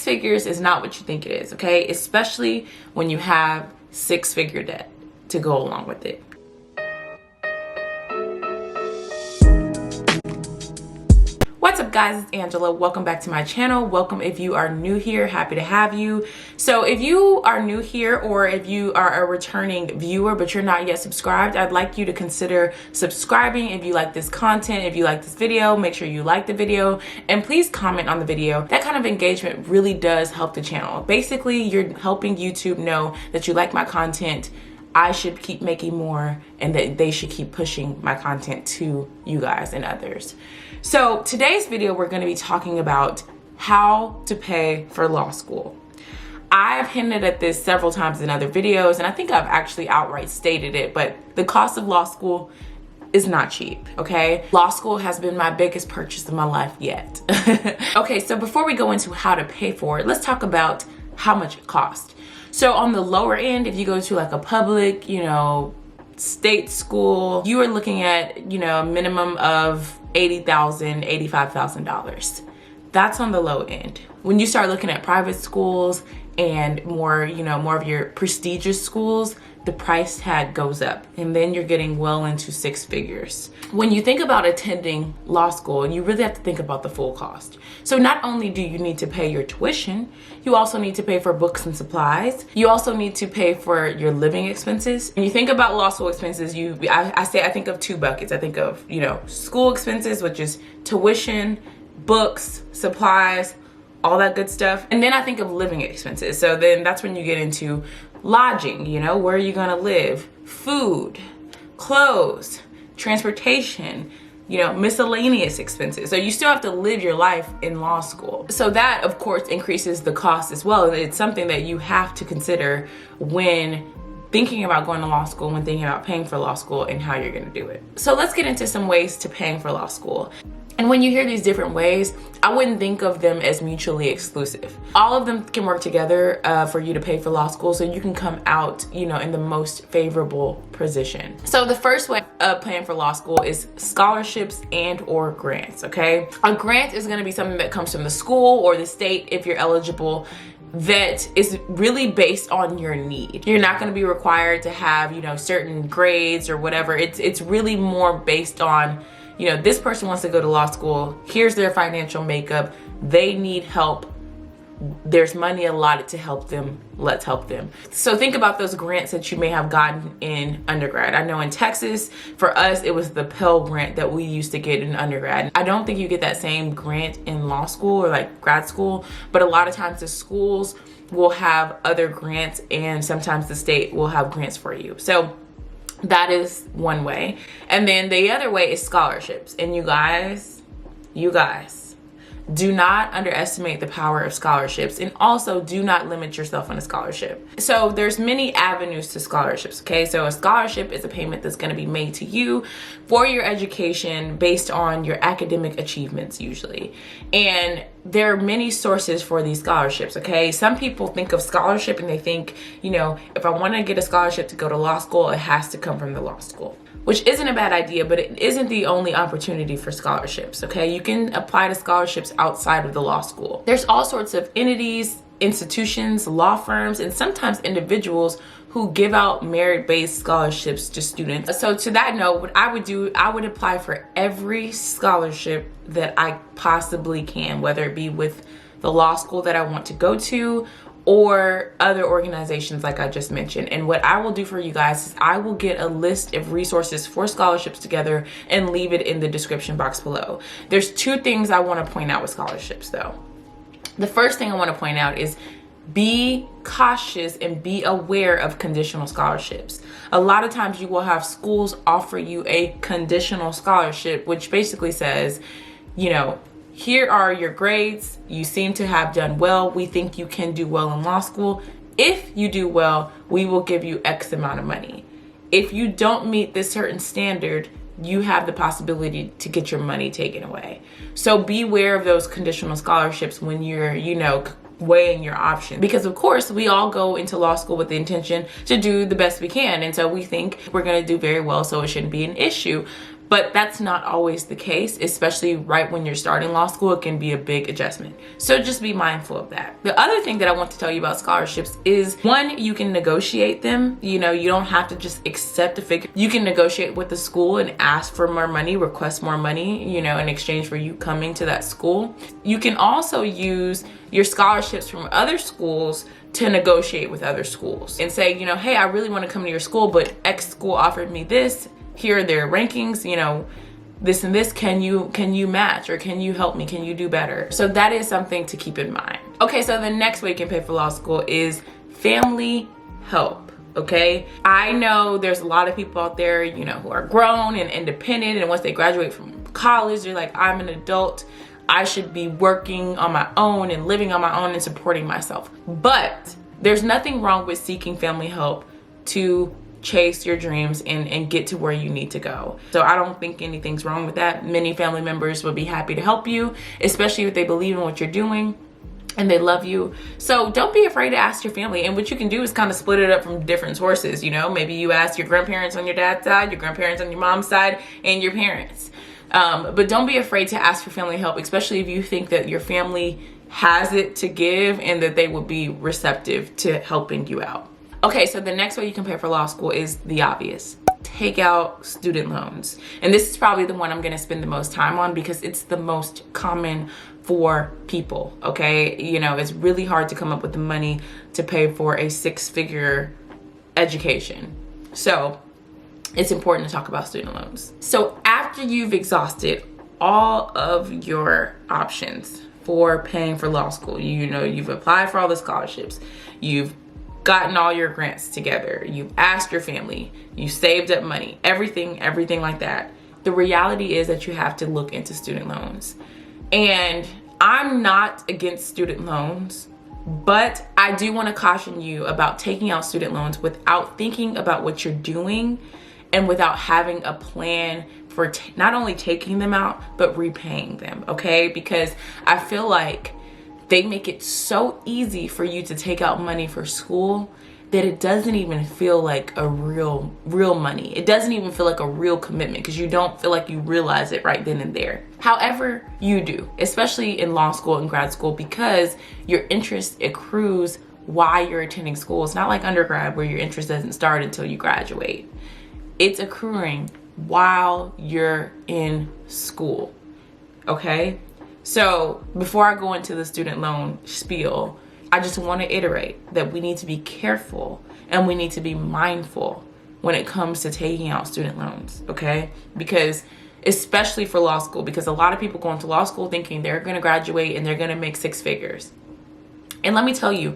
figures is not what you think it is, okay? Especially when you have six-figure debt to go along with it. What's up, guys? It's Angela. Welcome back to my channel. Welcome if you are new here. Happy to have you. So if you are new here, or if you are a returning viewer but you're not yet subscribed, I'd like you to consider subscribing. If you like this content, if you like this video, make sure you like the video and please comment on the video. That kind of engagement really does help the channel. Basically, you're helping YouTube know that you like my content, I should keep making more, and that they should keep pushing my content to you guys and others. So today's video, we're going to be talking about how to pay for law school. I've hinted at this several times in other videos, and I think I've actually outright stated it, but the cost of law school is not cheap, okay? Law school has been my biggest purchase of my life yet. Okay, so before we go into how to pay for it, let's talk about how much it costs. So on the lower end, if you go to like a public, state school, you are looking at, a minimum of $80,000, $85,000. That's on the low end. When you start looking at private schools and more of your prestigious schools, the price tag goes up, and then you're getting well into six figures. When you think about attending law school, you really have to think about the full cost. So not only do you need to pay your tuition, you also need to pay for books and supplies. You also need to pay for your living expenses. When you think about law school expenses, I think of two buckets. I think of, school expenses, which is tuition, books, supplies, all that good stuff. And then I think of living expenses. So then that's when you get into lodging, where are you gonna live? Food, clothes, transportation, miscellaneous expenses. So you still have to live your life in law school. So that, of course, increases the cost as well. It's something that you have to consider when thinking about going to law school, when thinking about paying for law school and how you're gonna do it. So let's get into some ways to paying for law school. And when you hear these different ways, I wouldn't think of them as mutually exclusive. All of them can work together for you to pay for law school, so you can come out, in the most favorable position. So the first way of paying for law school is scholarships and or grants, okay? A grant is gonna be something that comes from the school or the state if you're eligible, that is really based on your need. You're not going to be required to have, certain grades or whatever. It's really more based on, this person wants to go to law school. Here's their financial makeup. They need help. There's money allotted to help them. Let's help them. So think about those grants that you may have gotten in undergrad. I know in Texas, for us, it was the Pell Grant that we used to get in undergrad. I don't think you get that same grant in law school or like grad school, but a lot of times the schools will have other grants, and sometimes the state will have grants for you. So that is one way. And then the other way is scholarships. And you guys, do not underestimate the power of scholarships, and also do not limit yourself on a scholarship. So there's many avenues to scholarships, okay? So a scholarship is a payment that's gonna be made to you for your education based on your academic achievements usually. And there are many sources for these scholarships, okay? Some people think of scholarship and they think, if I wanna get a scholarship to go to law school, it has to come from the law school, which isn't a bad idea, but it isn't the only opportunity for scholarships, okay? You can apply to scholarships outside of the law school. There's all sorts of entities, institutions, law firms, and sometimes individuals who give out merit-based scholarships to students. So to that note, what I would do, I would apply for every scholarship that I possibly can, whether it be with the law school that I want to go to or other organizations like I just mentioned. And what I will do for you guys is I will get a list of resources for scholarships together and leave it in the description box below. There's two things I want to point out with scholarships though. The first thing I want to point out is be cautious and be aware of conditional scholarships. A lot of times you will have schools offer you a conditional scholarship, which basically says, here are your grades. You seem to have done well. We think you can do well in law school. If you do well, we will give you X amount of money. If you don't meet this certain standard, you have the possibility to get your money taken away. So beware of those conditional scholarships when you're, weighing your options, because of course we all go into law school with the intention to do the best we can, and so we think we're going to do very well, so it shouldn't be an issue. But that's not always the case, especially right when you're starting law school. It can be a big adjustment. So just be mindful of that. The other thing that I want to tell you about scholarships is, one, you can negotiate them. You know, you don't have to just accept a figure. You can negotiate with the school and ask for more money, request more money, you know, in exchange for you coming to that school. You can also use your scholarships from other schools to negotiate with other schools and say, you know, hey, I really want to come to your school, but X school offered me this. Here are their rankings, you know, this and this, can you match, or can you help me, can you do better? So that is something to keep in mind. Okay, so the next way you can pay for law school is family help. Okay, I know there's a lot of people out there, you know, who are grown and independent, and once they graduate from college, they're like, I'm an adult, I should be working on my own and living on my own and supporting myself. But there's nothing wrong with seeking family help to chase your dreams and get to where you need to go. So I don't think anything's wrong with that. Many family members would be happy to help you, especially if they believe in what you're doing and they love you. So don't be afraid to ask your family. And what you can do is kind of split it up from different sources. You know, maybe you ask your grandparents on your dad's side, your grandparents on your mom's side, and your parents. But don't be afraid to ask for family help, especially if you think that your family has it to give and that they would be receptive to helping you out. Okay, so the next way you can pay for law school is the obvious. Take out student loans. And this is probably the one I'm gonna spend the most time on because it's the most common for people, okay? You know, it's really hard to come up with the money to pay for a 6-figure education. So it's important to talk about student loans. So after you've exhausted all of your options for paying for law school, you know, you've applied for all the scholarships, you've gotten all your grants together, you've asked your family, you saved up money, everything like that. The reality is that you have to look into student loans. And I'm not against student loans, but I do want to caution you about taking out student loans without thinking about what you're doing and without having a plan for not only taking them out, but repaying them, okay? Because I feel like they make it so easy for you to take out money for school that it doesn't even feel like a real money. It doesn't even feel like a real commitment because you don't feel like you realize it right then and there. However, you do, especially in law school and grad school, because your interest accrues while you're attending school. It's not like undergrad where your interest doesn't start until you graduate. It's accruing while you're in school, okay? So before I go into the student loan spiel, I just want to iterate that we need to be careful and we need to be mindful when it comes to taking out student loans, okay? Because especially for law school, because a lot of people go into law school thinking they're going to graduate and they're going to make 6 figures. And let me tell you,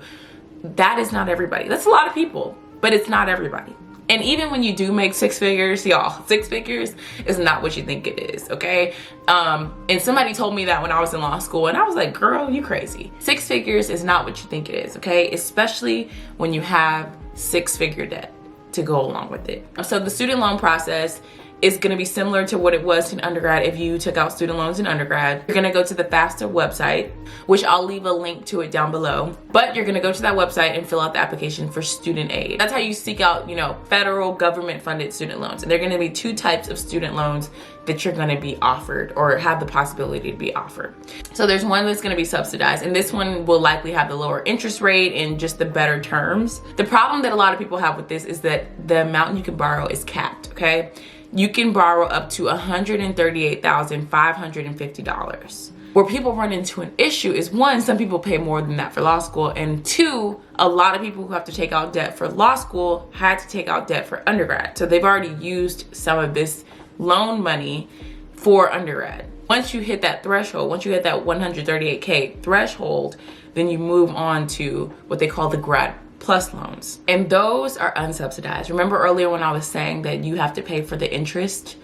that is not everybody. That's a lot of people, but it's not everybody. And even when you do make 6 figures, y'all, 6 figures is not what you think it is, okay? And somebody told me that when I was in law school, and I was like, girl, you crazy. 6 figures is not what you think it is, okay? Especially when you have 6-figure debt to go along with it. So the student loan process is going to be similar to what it was in undergrad if you took out student loans in undergrad. You're going to go to the FAFSA website, which I'll leave a link to it down below. But you're going to go to that website and fill out the application for student aid. That's how you seek out, you know, federal government funded student loans. And there are going to be 2 types of student loans that you're going to be offered or have the possibility to be offered. So there's one that's going to be subsidized, and this one will likely have the lower interest rate and just the better terms. The problem that a lot of people have with this is that the amount you can borrow is capped, okay? You can borrow up to $138,550. Where people run into an issue is, 1, some people pay more than that for law school, and 2, a lot of people who have to take out debt for law school had to take out debt for undergrad. So they've already used some of this loan money for undergrad. Once you hit that threshold, once you hit that 138K threshold, then you move on to what they call the grad plus loans. And those are unsubsidized. Remember earlier when I was saying that you have to pay for the interest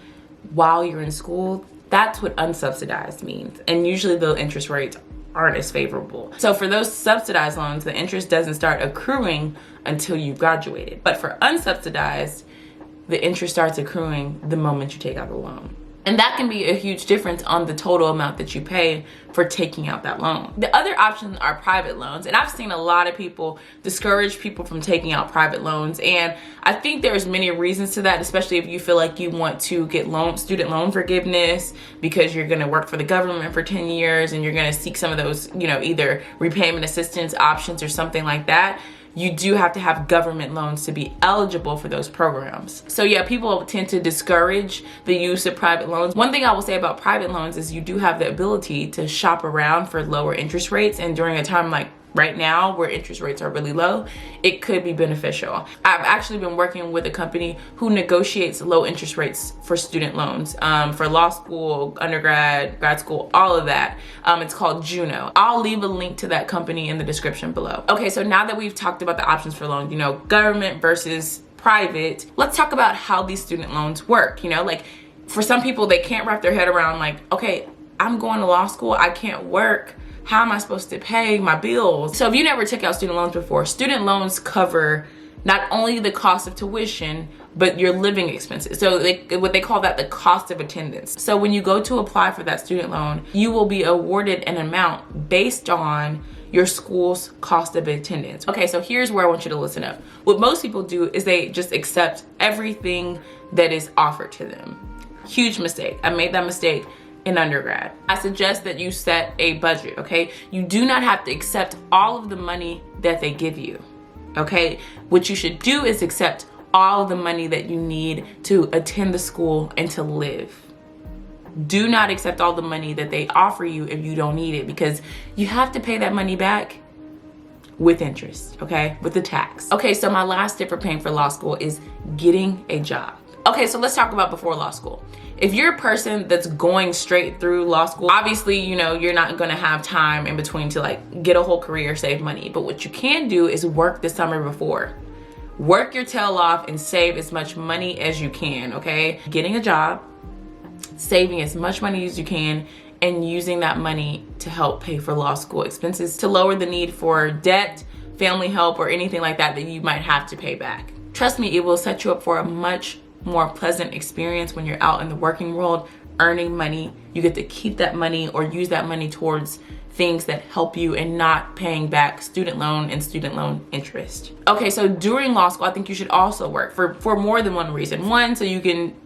while you're in school? That's what unsubsidized means. And usually the interest rates aren't as favorable. So for those subsidized loans, the interest doesn't start accruing until you've graduated. But for unsubsidized, the interest starts accruing the moment you take out the loan. And that can be a huge difference on the total amount that you pay for taking out that loan. The other options are private loans. And I've seen a lot of people discourage people from taking out private loans. And I think there's many reasons to that, especially if you feel like you want to get student loan forgiveness because you're gonna work for the government for 10 years and you're gonna seek some of those, either repayment assistance options or something like that. You do have to have government loans to be eligible for those programs. So yeah, people tend to discourage the use of private loans. One thing I will say about private loans is you do have the ability to shop around for lower interest rates, and during a time like right now where interest rates are really low, it could be beneficial. I've actually been working with a company who negotiates low interest rates for student loans, for law school, undergrad, grad school, all of that. It's called Juno. I'll leave a link to that company in the description below. Okay, so now that we've talked about the options for loans, government versus private, let's talk about how these student loans work. Like for some people, they can't wrap their head around like, okay, I'm going to law school, I can't work. How am I supposed to pay my bills? So if you never took out student loans before, student loans cover not only the cost of tuition, but your living expenses. So what they call that the cost of attendance. So when you go to apply for that student loan, you will be awarded an amount based on your school's cost of attendance. Okay, so here's where I want you to listen up. What most people do is they just accept everything that is offered to them. Huge mistake. I made that mistake in undergrad. I suggest that you set a budget, okay? You do not have to accept all of the money that they give you, okay? What you should do is accept all of the money that you need to attend the school and to live. Do not accept all the money that they offer you if you don't need it, because you have to pay that money back with interest, okay? With the tax. Okay, so my last tip for paying for law school is getting a job. Okay, so let's talk about before law school. If you're a person that's going straight through law school, obviously, you're not gonna have time in between to like get a whole career, save money. But what you can do is work the summer before. Work your tail off and save as much money as you can, okay? Getting a job, saving as much money as you can, and using that money to help pay for law school expenses to lower the need for debt, family help, or anything like that that you might have to pay back. Trust me, it will set you up for a much more pleasant experience when you're out in the working world earning money. You get to keep that money or use that money towards things that help you and not paying back student loan and student loan interest. Okay, so during law school, I think you should also work for more than one reason. One, so you can,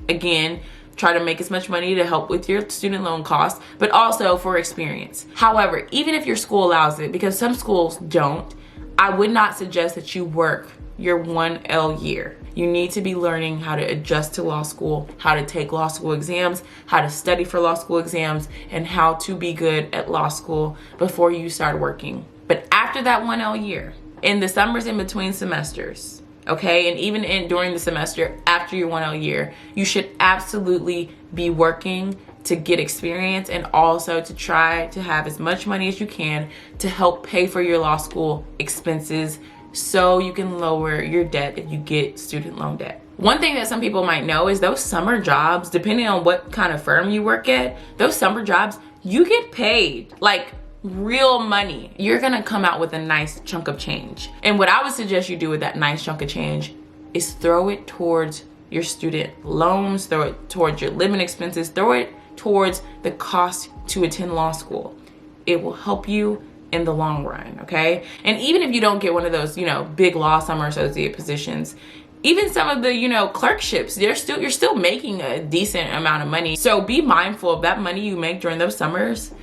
again, try to make as much money to help with your student loan costs, but also for experience. However, even if your school allows it, because some schools don't, I would not suggest that you work your 1L year. You need to be learning how to adjust to law school, how to take law school exams, how to study for law school exams, and how to be good at law school before you start working. But after that 1L year, in the summers in between semesters, okay, and even during the semester after your 1L year, you should absolutely be working to get experience and also to try to have as much money as you can to help pay for your law school expenses so you can lower your debt if you get student loan debt. One thing that some people might know is those summer jobs, depending on what kind of firm you work at, those summer jobs, you get paid like real money. You're gonna come out with a nice chunk of change. And what I would suggest you do with that nice chunk of change is throw it towards your student loans, throw it towards your living expenses, throw it towards the cost to attend law school. It will help you in the long run, okay? And even if you don't get one of those, big law summer associate positions, even some of the, clerkships, you're still making a decent amount of money. So be mindful of that money you make during those summers.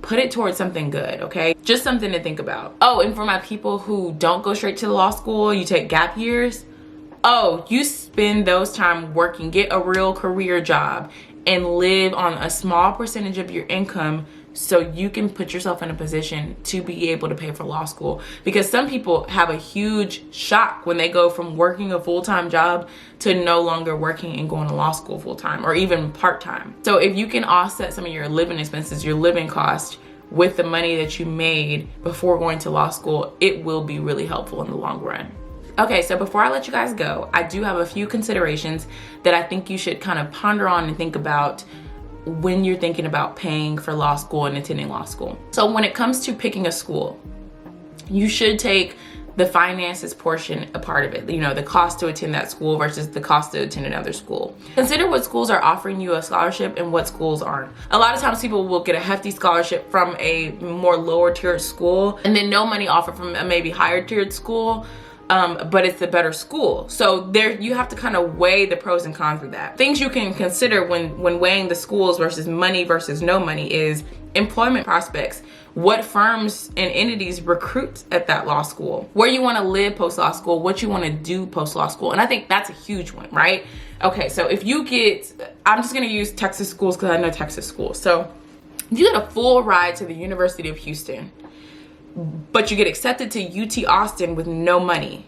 Put it towards something good, okay? Just something to think about. Oh, and for my people who don't go straight to law school, you take gap years. Oh, you spend those time working, get a real career job, and live on a small percentage of your income so you can put yourself in a position to be able to pay for law school. Because some people have a huge shock when they go from working a full-time job to no longer working and going to law school full-time or even part-time. So if you can offset some of your living expenses, your living cost, with the money that you made before going to law school, it will be really helpful in the long run. Okay, so before I let you guys go, I do have a few considerations that I think you should kind of ponder on and think about when you're thinking about paying for law school and attending law school. So when it comes to picking a school, you should take the finances portion a part of it, you know, the cost to attend that school versus the cost to attend another school. Consider what schools are offering you a scholarship and what schools aren't. A lot of times people will get a hefty scholarship from a more lower tiered school and then no money offered from a maybe higher tiered school, but it's a better school. So there, you have to kind of weigh the pros and cons of that. Things you can consider when weighing the schools versus money versus no money is employment prospects. What firms and entities recruit at that law school, where you want to live post law school, what you want to do post law school. And I think that's a huge one, right? Okay, so if you get, I'm just going to use Texas schools because I know Texas schools. So if you get a full ride to the University of Houston, but you get accepted to UT Austin with no money,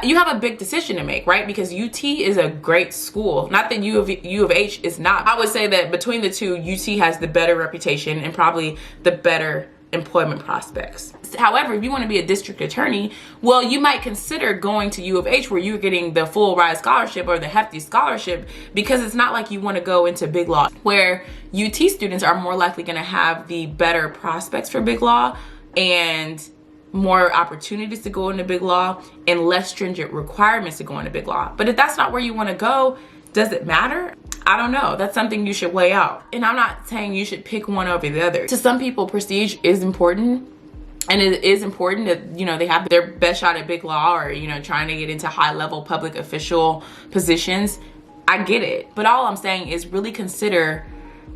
you have a big decision to make, right? Because UT is a great school. Not that U of H is not. I would say that between the two, UT has the better reputation and probably the better employment prospects. However, if you want to be a district attorney, well, you might consider going to U of H where you're getting the full ride scholarship or the hefty scholarship, because it's not like you want to go into big law, where UT students are more likely going to have the better prospects for big law and more opportunities to go into big law and less stringent requirements to go into big law. But if that's not where you want to go, does it matter? I don't know. That's something you should weigh out. And I'm not saying you should pick one over the other. To some people, prestige is important. And it is important that, you know, they have their best shot at big law or, you know, trying to get into high level public official positions. I get it. But all I'm saying is really consider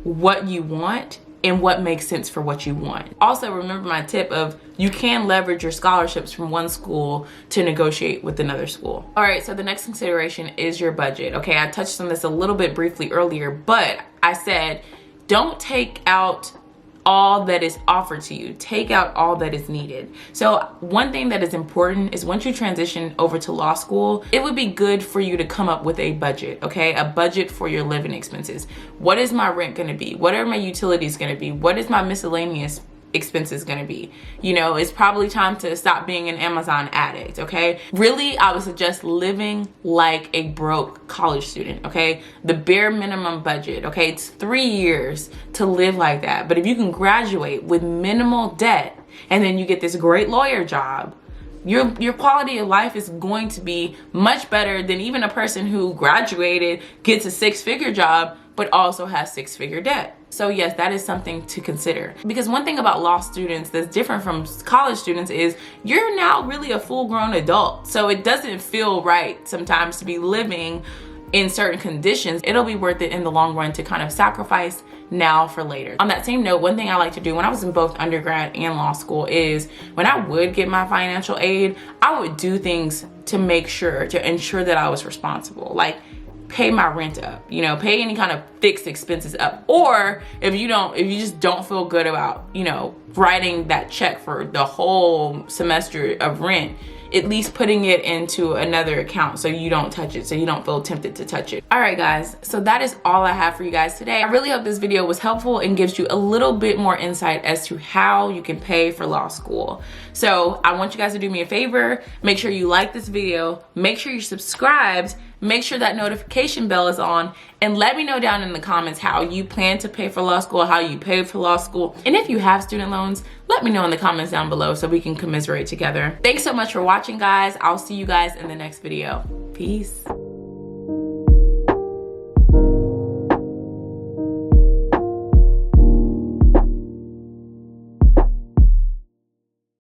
what you want and what makes sense for what you want. Also, remember my tip of you can leverage your scholarships from one school to negotiate with another school. All right, so the next consideration is your budget. Okay, I touched on this a little bit briefly earlier, but I said don't take out all that is offered to you. Take out all that is needed. So one thing that is important is once you transition over to law school, it would be good for you to come up with a budget, okay? A budget for your living expenses. What is my rent gonna be? What are my utilities gonna be? What is my miscellaneous expenses gonna be? You know, it's probably time to stop being an Amazon addict, okay? Really, I would suggest living like a broke college student, okay? The bare minimum budget, okay? It's 3 years to live like that. But if you can graduate with minimal debt and then you get this great lawyer job, your quality of life is going to be much better than even a person who graduated, gets a 6-figure job, but also has 6-figure debt. So yes, that is something to consider. Because one thing about law students that's different from college students is you're now really a full-grown adult. So it doesn't feel right sometimes to be living in certain conditions. It'll be worth it in the long run to kind of sacrifice now for later. On that same note, one thing I like to do when I was in both undergrad and law school is when I would get my financial aid, I would do things to make sure, to ensure that I was responsible. Like pay my rent up, you know, pay any kind of fixed expenses up. Or if you just don't feel good about, you know, writing that check for the whole semester of rent, at least putting it into another account so you don't touch it, so you don't feel tempted to touch it. All right, guys, so that is all I have for you guys today. I really hope this video was helpful and gives you a little bit more insight as to how you can pay for law school. So I want you guys to do me a favor. Make sure you like this video, make sure you're subscribed, make sure that notification bell is on, and let me know down in the comments how you plan to pay for law school, how you pay for law school. And if you have student loans, let me know in the comments down below so we can commiserate together. Thanks so much for watching, guys. I'll see you guys in the next video. Peace.